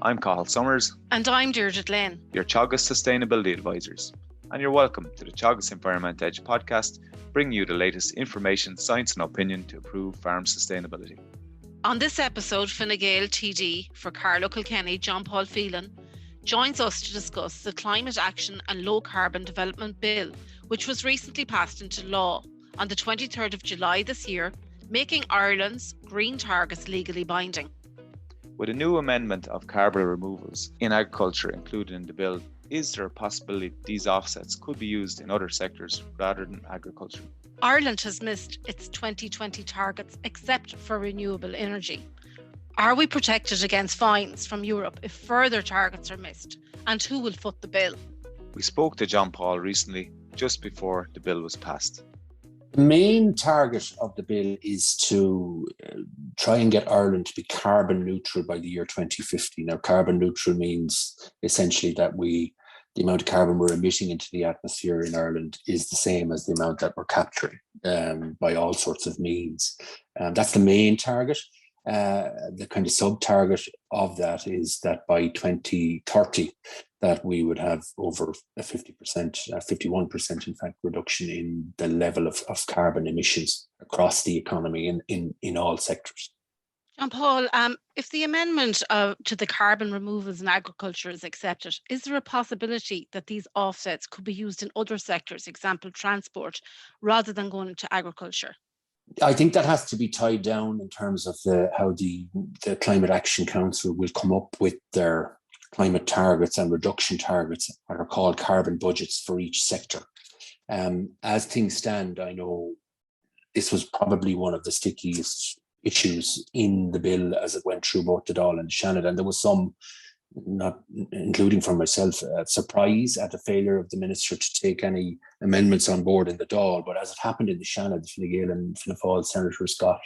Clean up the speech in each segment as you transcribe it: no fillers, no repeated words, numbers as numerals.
I'm Cathal Summers. And I'm Deirdre Glynn. Your Teagasc Sustainability Advisors. And you're welcome to the Teagasc Environment Edge podcast, bringing you the latest information, science and opinion to improve farm sustainability. On this episode, Gael TD for Carlow, Kilkenny John Paul Phelan joins us to discuss the Climate Action and Low Carbon Development Bill, which was recently passed into law on the 23rd of July this year, making Ireland's green targets legally binding. With a new amendment of carbon removals in agriculture included in the bill, is there a possibility these offsets could be used in other sectors rather than agriculture? Ireland has missed its 2020 targets except for renewable energy. Are we protected against fines from Europe if further targets are missed? And who will foot the bill? We spoke to John Paul recently, just before the bill was passed. The main target of the bill is to try and get Ireland to be carbon neutral by the year 2050. Now, carbon neutral means essentially that the amount of carbon we're emitting into the atmosphere in Ireland is the same as the amount that we're capturing by all sorts of means. That's the main target. The kind of sub-target of that is that by 2030, that we would have over a 50%, 51% in fact, reduction in the level of carbon emissions across the economy in all sectors. John Paul, if the amendment to the carbon removals in agriculture is accepted, is there a possibility that these offsets could be used in other sectors, example transport, rather than going into agriculture? I think that has to be tied down in terms of how the Climate Action Council will come up with their climate targets and reduction targets that are called carbon budgets for each sector. As things stand, I know this was probably one of the stickiest issues in the bill as it went through both the Dáil and the Seanad, and there was some, not including for myself, surprise at the failure of the minister to take any amendments on board in the Dáil. But as it happened in the Seanad, the Fine Gael and Fianna Fáil senators got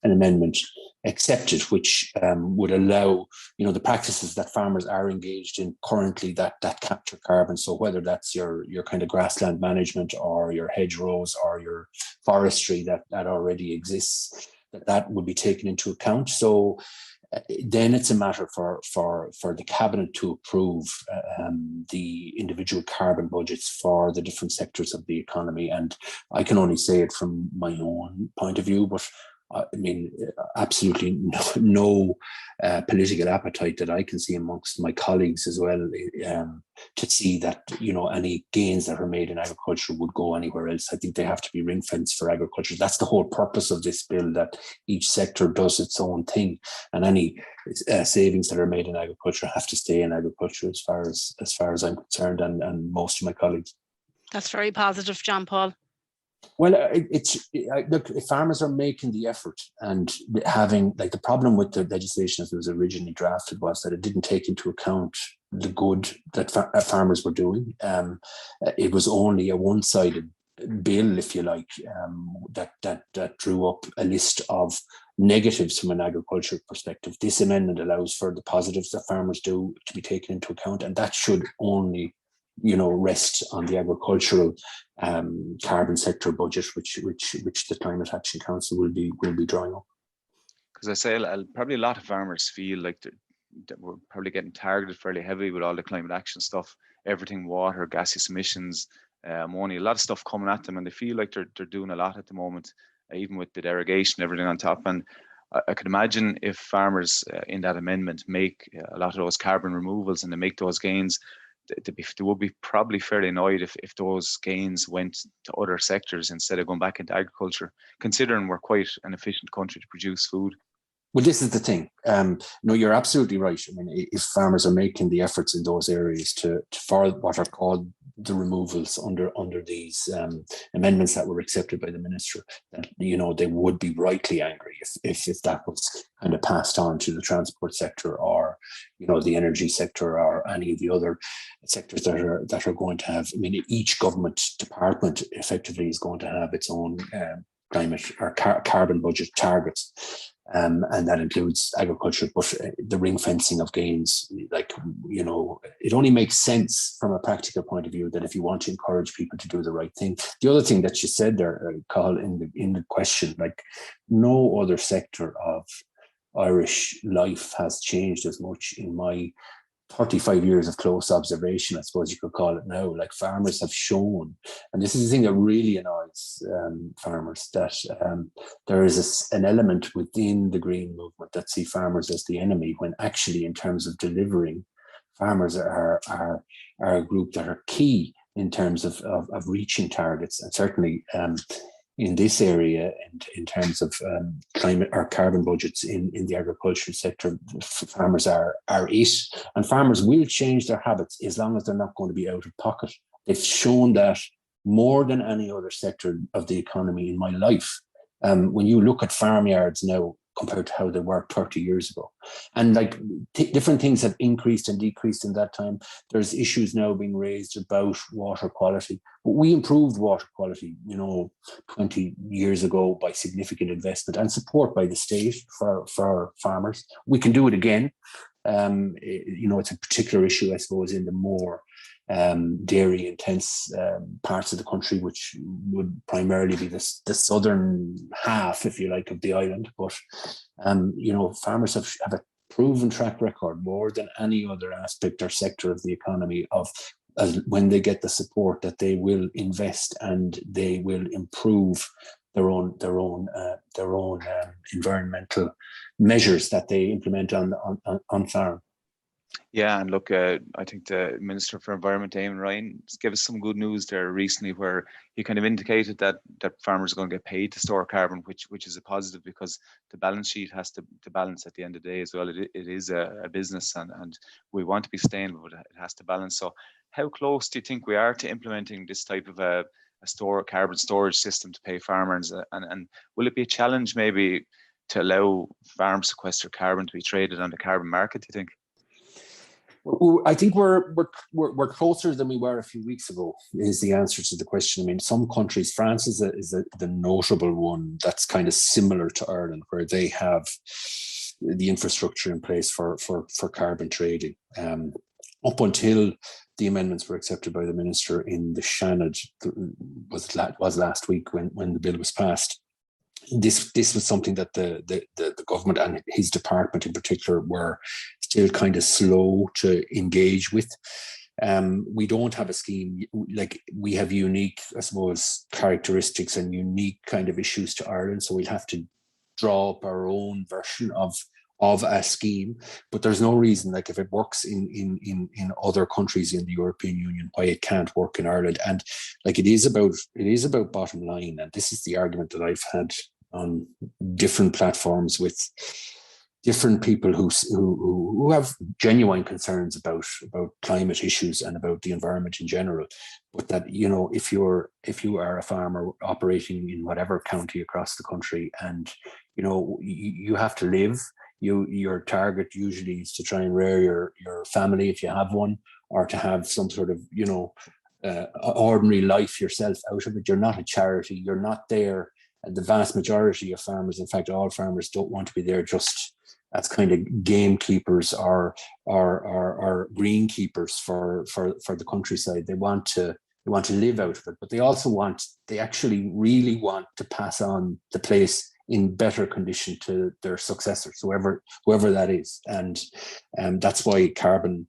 an amendment accepted, which would allow, the practices that farmers are engaged in currently that capture carbon. So whether that's your kind of grassland management or your hedgerows or your forestry that already exists, that would be taken into account. So then it's a matter for the cabinet to approve the individual carbon budgets for the different sectors of the economy. And I can only say it from my own point of view, but I mean, absolutely no political appetite that I can see amongst my colleagues as well to see that, any gains that are made in agriculture would go anywhere else. I think they have to be ring fenced for agriculture. That's the whole purpose of this bill, that each sector does its own thing, and any savings that are made in agriculture have to stay in agriculture as far as I'm concerned, and most of my colleagues. That's very positive, John Paul. Well, look, if farmers are making the effort and having, the problem with the legislation as it was originally drafted was that it didn't take into account the good that farmers were doing. It was only a one-sided bill, if you like, that drew up a list of negatives from an agricultural perspective. This amendment allows for the positives that farmers do to be taken into account, and that should only rest on the agricultural carbon sector budget, which the Climate Action Council will be drawing up. Because I say probably a lot of farmers feel like that we're probably getting targeted fairly heavily with all the climate action stuff, everything, water, gaseous emissions, ammonia, a lot of stuff coming at them, and they feel like they're doing a lot at the moment, even with the derogation, everything on top. And I could imagine if farmers in that amendment make a lot of those carbon removals and they make those gains, they would be probably fairly annoyed if those gains went to other sectors instead of going back into agriculture, considering we're quite an efficient country to produce food. Well, this is the thing. No, you're absolutely right. I mean, if farmers are making the efforts in those areas for what are called the removals under these amendments that were accepted by the minister, that they would be rightly angry if that was kind of passed on to the transport sector or the energy sector or any of the other sectors that are going to have. I mean, each government department effectively is going to have its own climate or carbon budget targets. And that includes agriculture, but the ring fencing of gains, it only makes sense from a practical point of view that if you want to encourage people to do the right thing. The other thing that you said there, Cathal, in the question, no other sector of Irish life has changed as much in my 35 years of close observation, I suppose you could call it now. Like, farmers have shown, and this is the thing that really annoys farmers, that there is an element within the green movement that see farmers as the enemy, when actually, in terms of delivering, farmers are a group that are key in terms of reaching targets, and certainly in this area, and in terms of climate or carbon budgets in the agricultural sector, farmers are it, and farmers will change their habits as long as they're not going to be out of pocket. They've shown that more than any other sector of the economy in my life. When you look at farmyards now compared to how they were 30 years ago, and like different things have increased and decreased in that time. There's issues now being raised about water quality, but we improved water quality, 20 years ago by significant investment and support by the state for farmers. We can do it again. It's a particular issue, I suppose, in the more dairy intense parts of the country, which would primarily be the southern half, if you like, of the island. But farmers have a proven track record, more than any other aspect or sector of the economy, of when they get the support, that they will invest and they will improve their own environmental measures that they implement on farm. Yeah, and look, I think the Minister for Environment, Eamon Ryan, gave us some good news there recently, where he kind of indicated that farmers are going to get paid to store carbon, which is a positive, because the balance sheet has to balance at the end of the day as well. It is a business, and we want to be sustainable, but it has to balance. So how close do you think we are to implementing this type of a carbon storage system to pay farmers? And will it be a challenge maybe to allow farm sequester carbon to be traded on the carbon market, do you think? I think we're closer than we were a few weeks ago, is the answer to the question. I mean, some countries, France is the notable one that's kind of similar to Ireland, where they have the infrastructure in place for carbon trading. Up until the amendments were accepted by the minister in the Shannon, was last week when the bill was passed. This was something that the government and his department in particular were still kind of slow to engage with. We don't have a scheme. Like, we have unique, I suppose, characteristics and unique kind of issues to Ireland, so we'll have to draw up our own version of a scheme. But there's no reason, like, if it works in other countries in the European Union, why it can't work in Ireland. And like, it is about bottom line, and this is the argument that I've had on different platforms with different people who have genuine concerns about climate issues and about the environment in general. But that, if you are a farmer operating in whatever county across the country, and you have to live, your target usually is to try and rear your family, if you have one, or to have some sort of ordinary life yourself out of it. You're not a charity. You're not there. And the vast majority of farmers, in fact, all farmers, don't want to be there just as kind of gamekeepers or greenkeepers for the countryside. They want to live out of it, but they actually really want to pass on the place in better condition to their successors, whoever that is. And that's why carbon,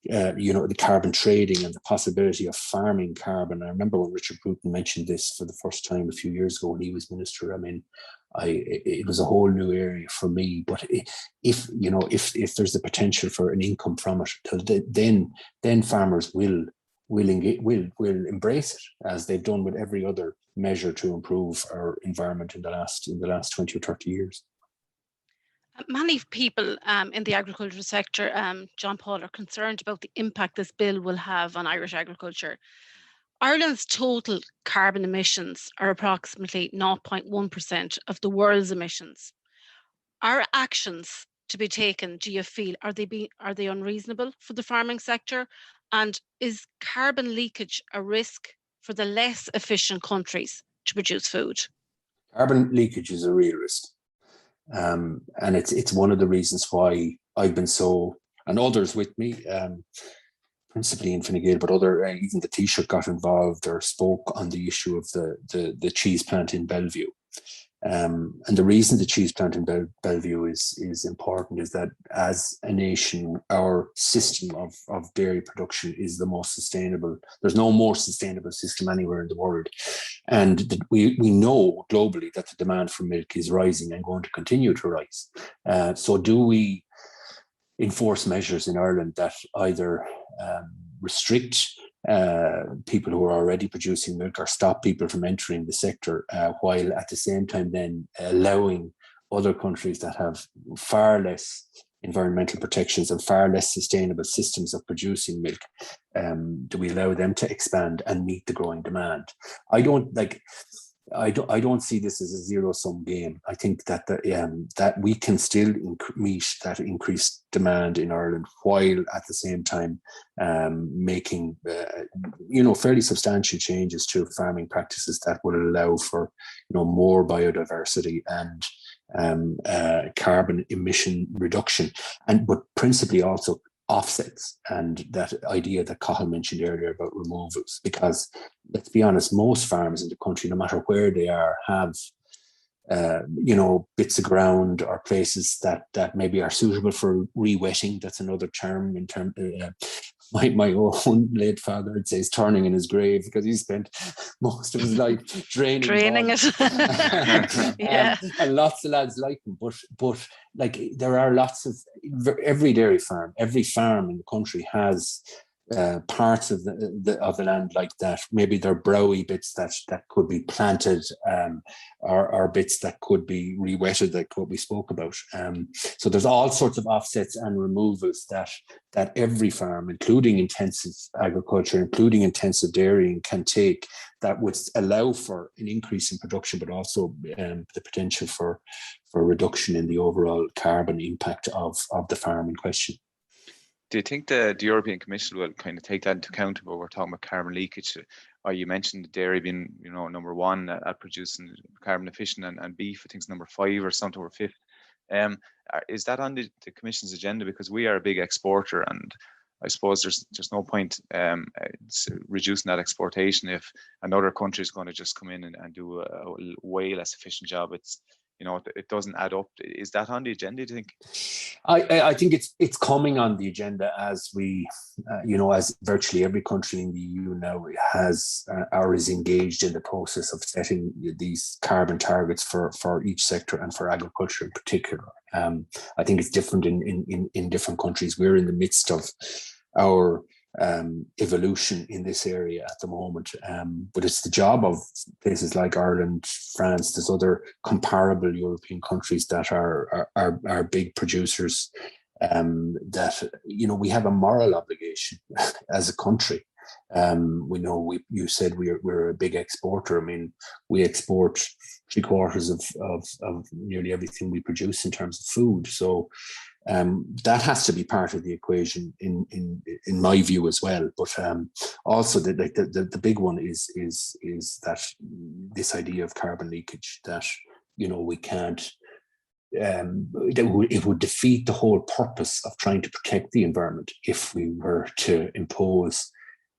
the carbon trading and the possibility of farming carbon. I remember when Richard Bruton mentioned this for the first time a few years ago when he was minister. I mean, it was a whole new area for me. But if there's the potential for an income from it, then farmers will embrace it, as they've done with every other measure to improve our environment in the last 20 or 30 years. Many people in the agricultural sector, John Paul, are concerned about the impact this bill will have on Irish agriculture. Ireland's total carbon emissions are approximately 0.1% of the world's emissions. Are actions to be taken, do you feel, are they unreasonable for the farming sector? And is carbon leakage a risk for the less efficient countries to produce food? Carbon leakage is a real risk. And it's one of the reasons why I've been so, and others with me, principally in Fine Gael, but even the Taoiseach got involved or spoke on the issue of the cheese plant in Bellevue. And the reason the cheese plant in Bellevue is important is that as a nation, our system of dairy production is the most sustainable. There's no more sustainable system anywhere in the world. And we know globally that the demand for milk is rising and going to continue to rise. So do we enforce measures in Ireland that either restrict people who are already producing milk or stop people from entering the sector, while at the same time then allowing other countries that have far less environmental protections and far less sustainable systems of producing milk, do we allow them to expand and meet the growing demand? I don't see this as a zero-sum game. I think that that we can still meet that increased demand in Ireland while at the same time making fairly substantial changes to farming practices that will allow for more biodiversity and carbon emission reduction, but principally also offsets, and that idea that Cathal mentioned earlier about removals, because let's be honest, most farms in the country, no matter where they are, have bits of ground or places that maybe are suitable for re-wetting. That's another term in term. My own late father would say he's turning in his grave because he spent most of his life draining it. Yeah. And lots of lads like him, but like there are lots of every dairy farm, every farm in the country has parts of the land like that. Maybe they're browy bits that could be planted, or bits that could be re-wetted, like what we spoke about. So there's all sorts of offsets and removals that every farm, including intensive agriculture, including intensive dairying, can take, that would allow for an increase in production, but also the potential for reduction in the overall carbon impact of the farm in question. Do you think the European Commission will kind of take that into account when we're talking about carbon leakage? Or you mentioned the dairy being, number one at producing carbon efficient, and beef, I think, is number 5 or something, or 5th. Is that on the Commission's agenda? Because we are a big exporter, and I suppose there's no point reducing that exportation if another country is going to just come in and do a way less efficient job. It doesn't add up. Is that on the agenda, do you think? I think it's coming on the agenda as we, as virtually every country in the EU now has or is engaged in the process of setting these carbon targets for each sector and for agriculture in particular. I think it's different in different countries. We're in the midst of our evolution in this area at the moment, but it's the job of places like Ireland, France, there's other comparable European countries that are big producers, that we have a moral obligation as a country. You said we're a big exporter. I mean, we export 3/4 of nearly everything we produce in terms of food. So that has to be part of the equation in my view as well. But also the big one is that this idea of carbon leakage, that we can't. It would defeat the whole purpose of trying to protect the environment if we were to impose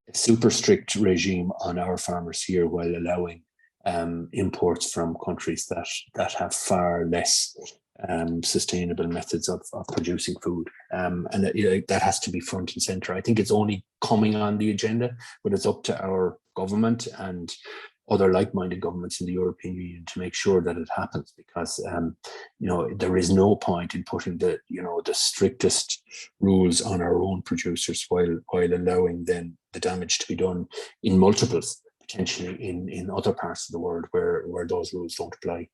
a super strict regime on our farmers here while allowing imports from countries that have far less sustainable methods of producing food, and that has to be front and center. I think it's only coming on the agenda, but it's up to our government and other like-minded governments in the European Union to make sure that it happens, because there is no point in putting the strictest rules on our own producers while allowing then the damage to be done in multiples, potentially in other parts of the world where those rules don't apply.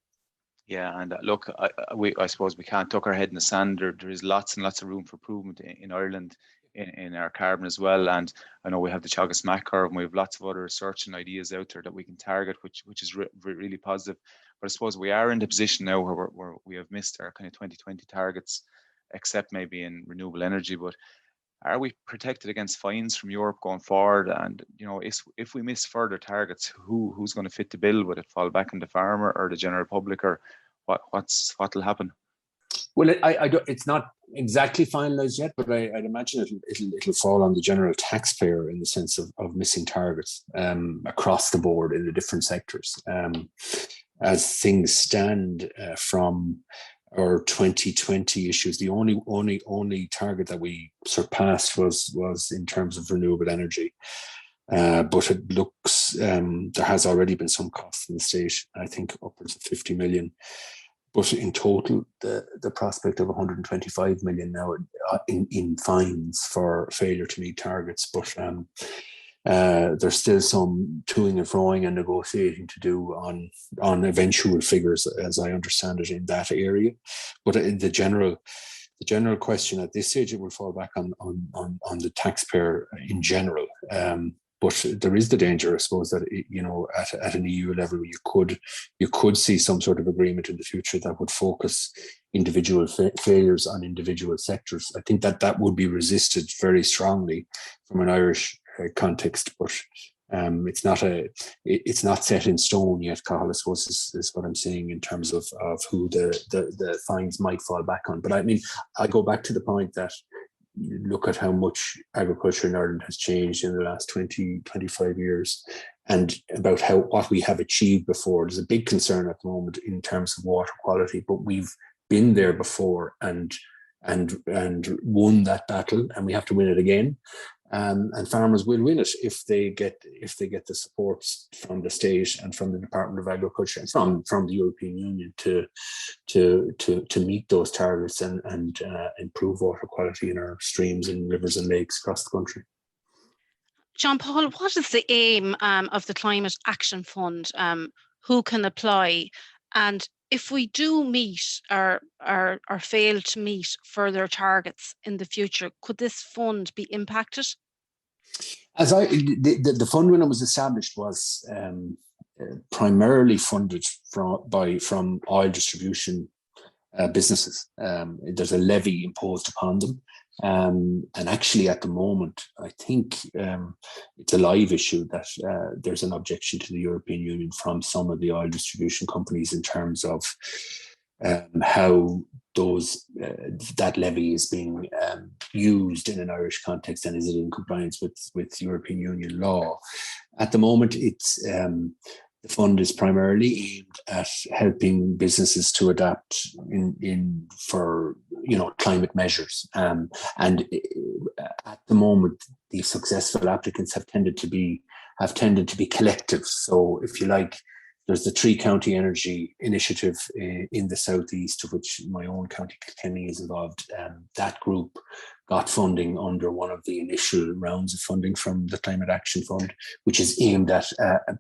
Yeah, and look, I suppose we can't tuck our head in the sand. There is lots and lots of room for improvement in Ireland in our carbon as well. And I know we have the Teagasc MAC curve, and we have lots of other research and ideas out there that we can target, which is really positive. But I suppose we are in the position now where we have missed our kind of 2020 targets, except maybe in renewable energy. But are we protected against fines from Europe going forward? And if we miss further targets, who's going to fit the bill? Would it fall back on the farmer or the general public, or what'll happen? Well, I don't. It's not exactly finalised yet, but I'd imagine it'll fall on the general taxpayer in the sense of missing targets across the board in the different sectors. as things stand from our 2020 issues, the only target that we surpassed was in terms of renewable energy. But it looks there has already been some cost in the state, I think upwards of 50 million. But in total, the prospect of 125 million now in fines for failure to meet targets. But there's still some toing and froing and negotiating to do on eventual figures, as I understand it, in that area. But the general question at this stage, it will fall back on the taxpayer in general. But there is the danger, I suppose, that at an EU level, you could see some sort of agreement in the future that would focus individual failures on individual sectors. I think that would be resisted very strongly from an Irish context, but it's not set in stone yet. Cathal, I suppose, is what I'm saying in terms of who the fines might fall back on. But I mean, I go back to the point that you look at how much agriculture in Ireland has changed in the last 20, 25 years, and about what we have achieved before. There's a big concern at the moment in terms of water quality, but we've been there before and won that battle, and we have to win it again. And farmers will win it if they get the support from the state and from the Department of Agriculture and from the European Union to meet those targets and improve water quality in our streams and rivers and lakes across the country. John Paul, what is the aim of the Climate Action Fund? Who can apply? And if we do meet or fail to meet further targets in the future, could this fund be impacted? The fund, when it was established, was primarily funded from oil distribution businesses. There's a levy imposed upon them. And actually, at the moment, I think it's a live issue that there's an objection to the European Union from some of the oil distribution companies in terms of how that levy is being used in an Irish context, and is it in compliance with European Union law. At the moment, it's the fund is primarily aimed at helping businesses to adapt for climate measures. And at the moment, the successful applicants have tended to be collective. So, if you like, there's the Three County Energy Initiative in the southeast, of which my own county Kilkenny is involved. That group got funding under one of the initial rounds of funding from the Climate Action Fund, which is aimed at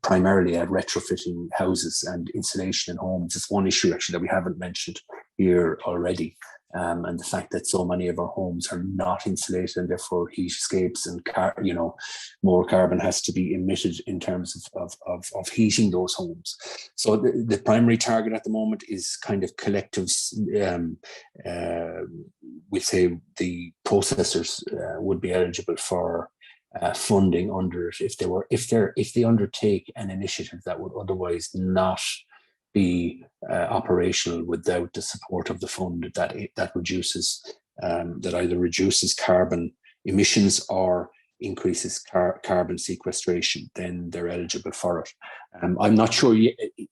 primarily at retrofitting houses and insulation in homes. It's one issue actually that we haven't mentioned here already. And the fact that so many of our homes are not insulated and therefore heat escapes and more carbon has to be emitted in terms of heating those homes. So the primary target at the moment is kind of collectives. We say the processors would be eligible for funding under it if they undertake an initiative that would otherwise not be operational without the support of the fund that either reduces carbon emissions or increases carbon sequestration. Then they're eligible for it. I'm not sure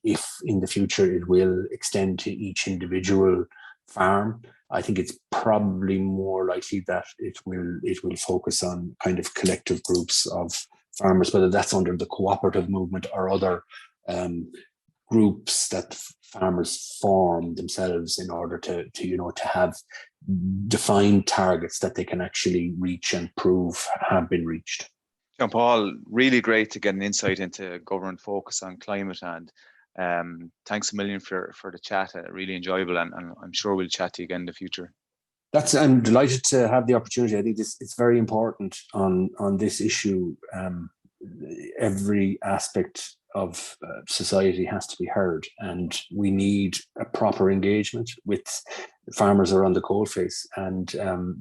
if in the future it will extend to each individual farm. I think it's probably more likely that it will focus on kind of collective groups of farmers, whether that's under the cooperative movement or other groups that farmers form themselves in order to have defined targets that they can actually reach and prove have been reached. John Paul, really great to get an insight into government focus on climate, and thanks a million for the chat. Really enjoyable, and I'm sure we'll chat to you again in the future. I'm delighted to have the opportunity. I think it's very important on this issue. Every aspect of society has to be heard, and we need a proper engagement with farmers around the coalface, and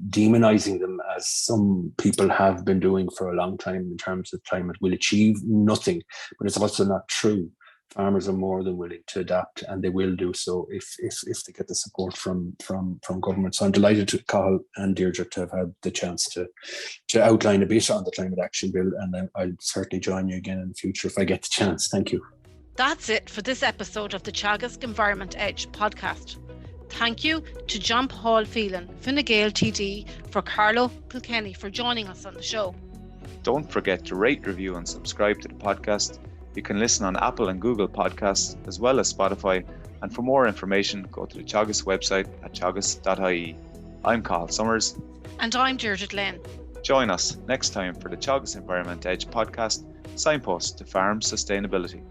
demonizing them, as some people have been doing for a long time in terms of climate, will achieve nothing. But it's also not true. Farmers are more than willing to adapt, and they will do so if they get the support from government. So I'm delighted to Cathal and Deirdre to have had the chance to outline a bit on the Climate Action Bill, and I'll certainly join you again in the future if I get the chance. Thank you. That's it for this episode of the Teagasc Environment Edge podcast. Thank you to John Paul Phelan, Gael TD for Carlow, Kilkenny for joining us on the show. Don't forget to rate, review and subscribe to the podcast. You can listen on Apple and Google Podcasts as well as Spotify. And for more information, go to the Teagasc website at teagasc.ie. I'm Cathal Summers. And I'm Deirdre Glynn. Join us next time for the Teagasc Environment Edge podcast, signpost to farm sustainability.